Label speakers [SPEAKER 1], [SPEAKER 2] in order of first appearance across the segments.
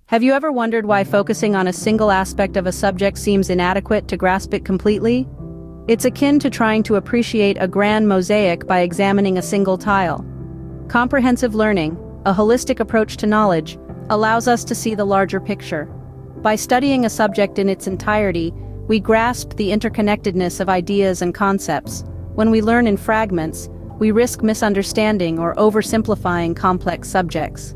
[SPEAKER 1] Have you ever wondered why focusing on a single aspect of a subject seems inadequate to grasp it completely? It's akin to trying to appreciate a grand mosaic by examining a single tile. Comprehensive learning, a holistic approach to knowledge, allows us to see the larger picture. By studying a subject in its entirety, we grasp the interconnectedness of ideas and concepts. When we learn in fragments, we risk misunderstanding or oversimplifying complex subjects.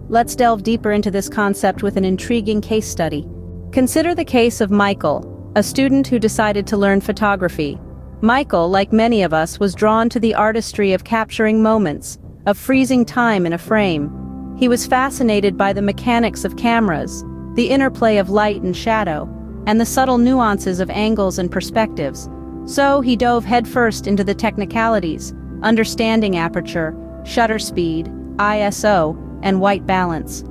[SPEAKER 1] Let's delve deeper into this concept with an intriguing case study. Consider the case of Michael, a student who decided to learn photography. Michael, like many of us, was drawn to the artistry of capturing moments, of freezing time in a frame. He was fascinated by the mechanics of cameras, the interplay of light and shadow, and the subtle nuances of angles and perspectives. So he dove headfirst into the technicalities, understanding aperture, shutter speed, ISO, and white balance.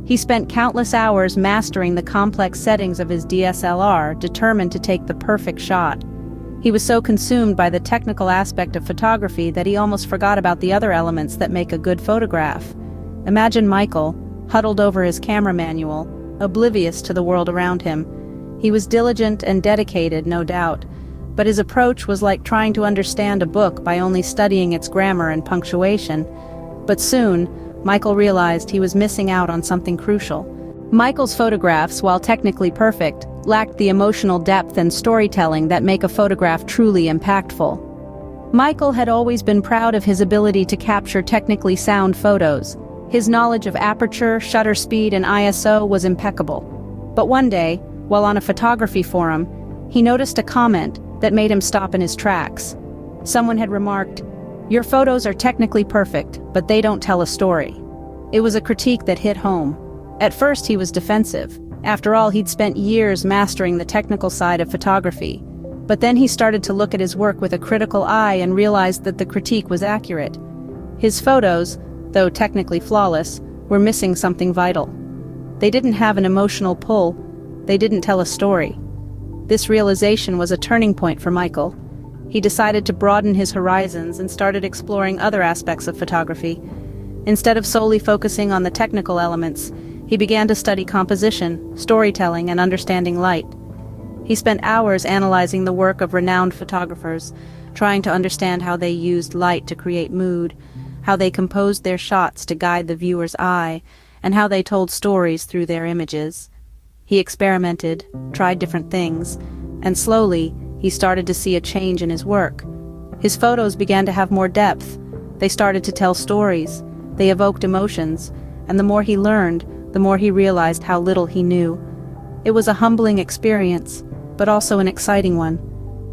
[SPEAKER 1] He spent countless hours mastering the complex settings of his DSLR, determined to take the perfect shot. He was so consumed by the technical aspect of photography that he almost forgot about the other elements that make a good photograph. Imagine Michael, huddled over his camera manual, oblivious to the world around him. He was diligent and dedicated, no doubt, but his approach was like trying to understand a book by only studying its grammar and punctuation. But soon, Michael realized he was missing out on something crucial. Michael's photographs, while technically perfect, lacked the emotional depth and storytelling that make a photograph truly impactful. Michael had always been proud of his ability to capture technically sound photos. His knowledge of aperture, shutter speed, and ISO was impeccable. But one day, while on a photography forum, he noticed a comment that made him stop in his tracks. Someone had remarked, "Your photos are technically perfect, but they don't tell a story." It was a critique that hit home. At first he was defensive. After all, he'd spent years mastering the technical side of photography. But then he started to look at his work with a critical eye and realized that the critique was accurate. His photos, though technically flawless, were missing something vital. They didn't have an emotional pull. They didn't tell a story. This realization was a turning point for Michael. He decided to broaden his horizons and started exploring other aspects of photography. Instead of solely focusing on the technical elements, he began to study composition, storytelling, and understanding light. He spent hours analyzing the work of renowned photographers, trying to understand how they used light to create mood, how they composed their shots to guide the viewer's eye, and how they told stories through their images. He experimented, tried different things, and slowly, he started to see a change in his work. His photos began to have more depth. They started to tell stories. They evoked emotions, and the more he learned, the more he realized how little he knew. It was a humbling experience, but also an exciting one.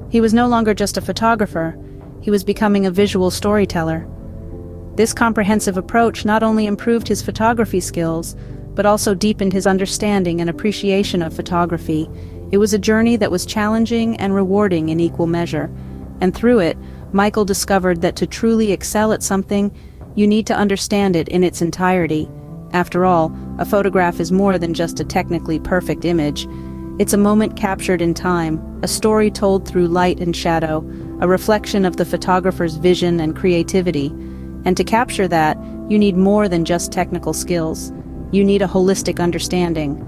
[SPEAKER 1] He was no longer just a photographer. He was becoming a visual storyteller. This comprehensive approach not only improved his photography skills, but also deepened his understanding and appreciation of photography. It was a journey that was challenging and rewarding in equal measure. And through it, Michael discovered that to truly excel at something, you need to understand it in its entirety. After all, a photograph is more than just a technically perfect image. It's a moment captured in time, a story told through light and shadow, a reflection of the photographer's vision and creativity. And to capture that, you need more than just technical skills. You need a holistic understanding.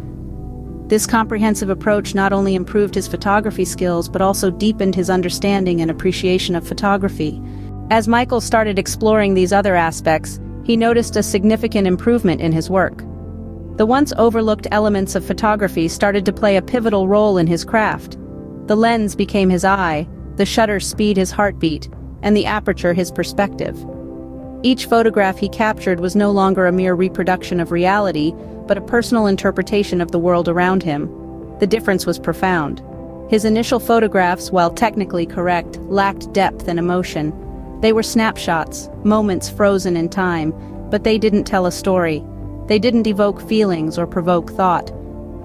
[SPEAKER 1] This comprehensive approach not only improved his photography skills, but also deepened his understanding and appreciation of photography. As Michael started exploring these other aspects, he noticed a significant improvement in his work. The once overlooked elements of photography started to play a pivotal role in his craft. The lens became his eye, the shutter speed his heartbeat, and the aperture his perspective. Each photograph he captured was no longer a mere reproduction of reality, but a personal interpretation of the world around him. The difference was profound. His initial photographs, while technically correct, lacked depth and emotion. They were snapshots, moments frozen in time, but they didn't tell a story. They didn't evoke feelings or provoke thought.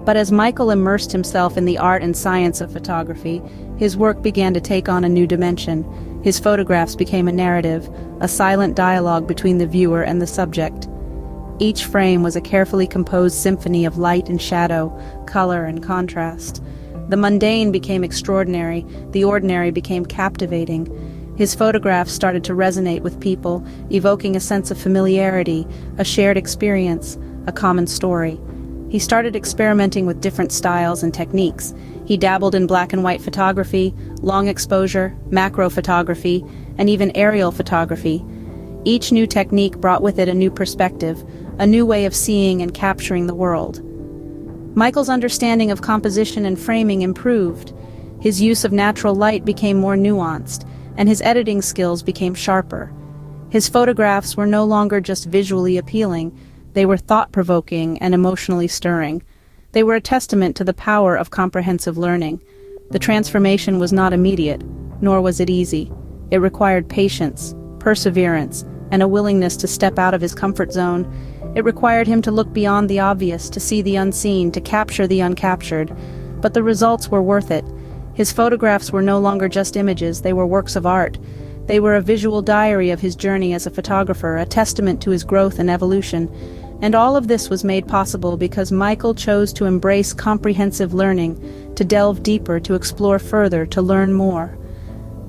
[SPEAKER 1] But as Michael immersed himself in the art and science of photography, his work began to take on a new dimension. His photographs became a narrative, a silent dialogue between the viewer and the subject. Each frame was a carefully composed symphony of light and shadow, color and contrast. The mundane became extraordinary, the ordinary became captivating. His photographs started to resonate with people, evoking a sense of familiarity, a shared experience, a common story. He started experimenting with different styles and techniques. He dabbled in black and white photography, long exposure, macro photography, and even aerial photography. Each new technique brought with it a new perspective, a new way of seeing and capturing the world. Michael's understanding of composition and framing improved. His use of natural light became more nuanced, and his editing skills became sharper. His photographs were no longer just visually appealing, they were thought-provoking and emotionally stirring. They were a testament to the power of comprehensive learning. The transformation was not immediate, nor was it easy. It required patience, perseverance, and a willingness to step out of his comfort zone. It required him to look beyond the obvious, to see the unseen, to capture the uncaptured. But the results were worth it. His photographs were no longer just images, they were works of art. They were a visual diary of his journey as a photographer, a testament to his growth and evolution. And all of this was made possible because Michael chose to embrace comprehensive learning, to delve deeper, to explore further, to learn more.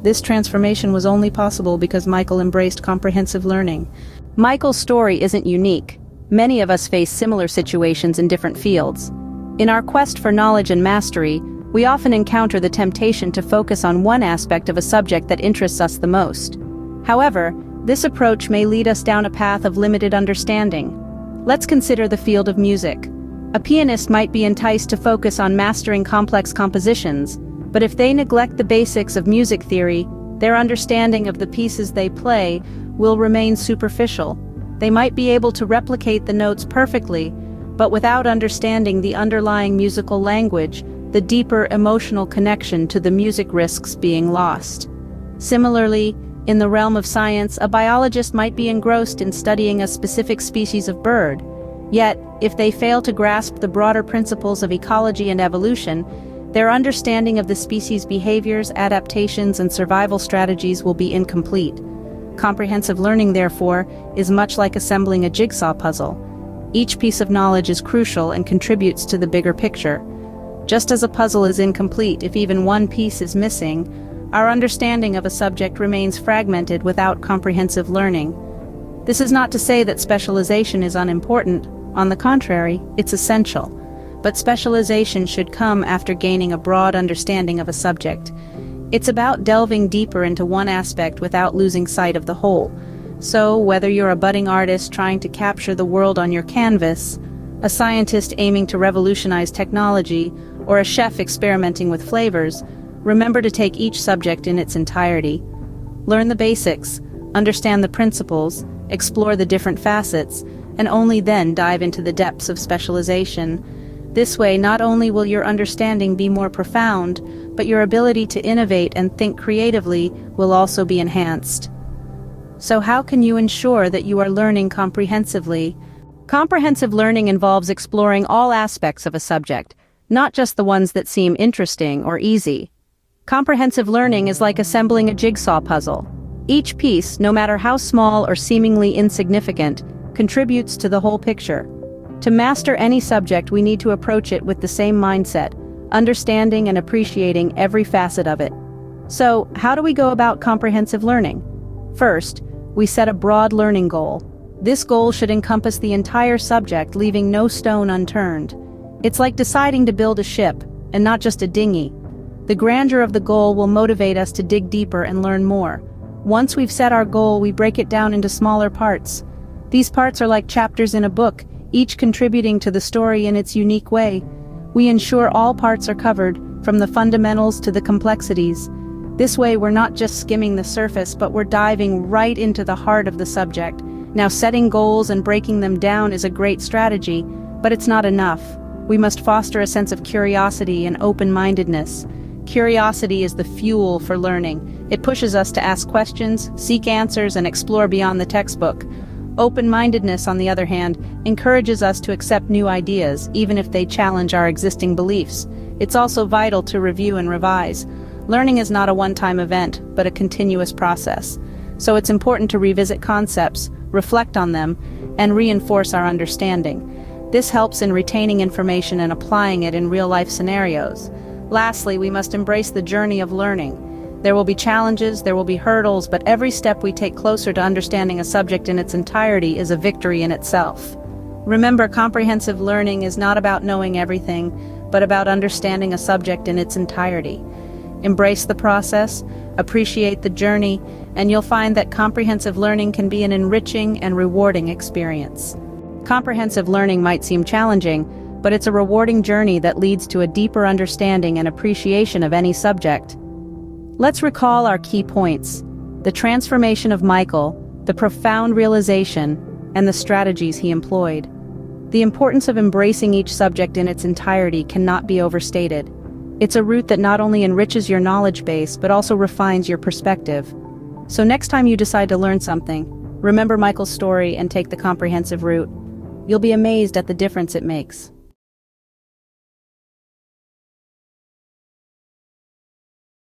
[SPEAKER 1] This transformation was only possible because Michael embraced comprehensive learning. Michael's story isn't unique. Many of us face similar situations in different fields. In our quest for knowledge and mastery, we often encounter the temptation to focus on one aspect of a subject that interests us the most. However, this approach may lead us down a path of limited understanding. Let's consider the field of music. A pianist might be enticed to focus on mastering complex compositions, but if they neglect the basics of music theory, their understanding of the pieces they play will remain superficial. They might be able to replicate the notes perfectly, but without understanding the underlying musical language, the deeper emotional connection to the music risks being lost. Similarly, in the realm of science, a biologist might be engrossed in studying a specific species of bird. Yet, if they fail to grasp the broader principles of ecology and evolution, their understanding of the species' behaviors, adaptations, and survival strategies will be incomplete. Comprehensive learning, therefore, is much like assembling a jigsaw puzzle. Each piece of knowledge is crucial and contributes to the bigger picture. Just as a puzzle is incomplete if even one piece is missing, our understanding of a subject remains fragmented without comprehensive learning. This is not to say that specialization is unimportant. On the contrary, it's essential. But specialization should come after gaining a broad understanding of a subject. It's about delving deeper into one aspect without losing sight of the whole. So, whether you're a budding artist trying to capture the world on your canvas, a scientist aiming to revolutionize technology, or a chef experimenting with flavors, remember to take each subject in its entirety. Learn the basics, understand the principles, explore the different facets, and only then dive into the depths of specialization. This way, not only will your understanding be more profound, but your ability to innovate and think creatively will also be enhanced. So how can you ensure that you are learning comprehensively? Comprehensive learning involves exploring all aspects of a subject, not just the ones that seem interesting or easy. Comprehensive learning is like assembling a jigsaw puzzle. Each piece, no matter how small or seemingly insignificant, contributes to the whole picture. To master any subject, we need to approach it with the same mindset, understanding and appreciating every facet of it. So, how do we go about comprehensive learning? First, we set a broad learning goal. This goal should encompass the entire subject, leaving no stone unturned. It's like deciding to build a ship, and not just a dinghy. The grandeur of the goal will motivate us to dig deeper and learn more. Once we've set our goal, we break it down into smaller parts. These parts are like chapters in a book, each contributing to the story in its unique way. We ensure all parts are covered, from the fundamentals to the complexities. This way, we're not just skimming the surface, but we're diving right into the heart of the subject. Now, setting goals and breaking them down is a great strategy, but it's not enough. We must foster a sense of curiosity and open-mindedness. Curiosity is the fuel for learning. It pushes us to ask questions, seek answers, and explore beyond the textbook. Open-mindedness, on the other hand, encourages us to accept new ideas, even if they challenge our existing beliefs. It's also vital to review and revise. Learning is not a one-time event, but a continuous process. So it's important to revisit concepts, reflect on them, and reinforce our understanding. This helps in retaining information and applying it in real-life scenarios. Lastly, we must embrace the journey of learning. There will be challenges, there will be hurdles, but every step we take closer to understanding a subject in its entirety is a victory in itself. Remember, comprehensive learning is not about knowing everything, but about understanding a subject in its entirety. Embrace the process, appreciate the journey, and you'll find that comprehensive learning can be an enriching and rewarding experience. Comprehensive learning might seem challenging, but it's a rewarding journey that leads to a deeper understanding and appreciation of any subject. Let's recall our key points: the transformation of Michael, the profound realization, and the strategies he employed. The importance of embracing each subject in its entirety cannot be overstated. It's a route that not only enriches your knowledge base, but also refines your perspective. So next time you decide to learn something, remember Michael's story and take the comprehensive route. You'll be amazed at the difference it makes.